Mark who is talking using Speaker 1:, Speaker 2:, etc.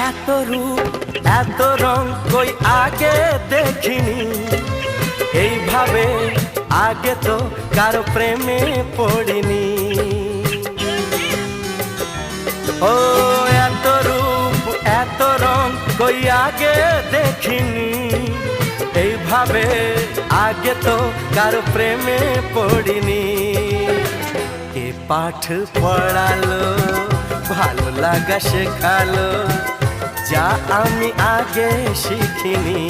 Speaker 1: এত রূপ এত রং কই আগে দেখিনি, এইভাবে আগে তো কারো প্রেমে পড়িনি। ও এত রূপ এত রং কই আগে দেখিনি, এইভাবে আগে তো কারো প্রেমে পড়িনি। কে পাঠ পড়ালো ভালো লাগা শেখালো, যা আমি আগে শিখিনি।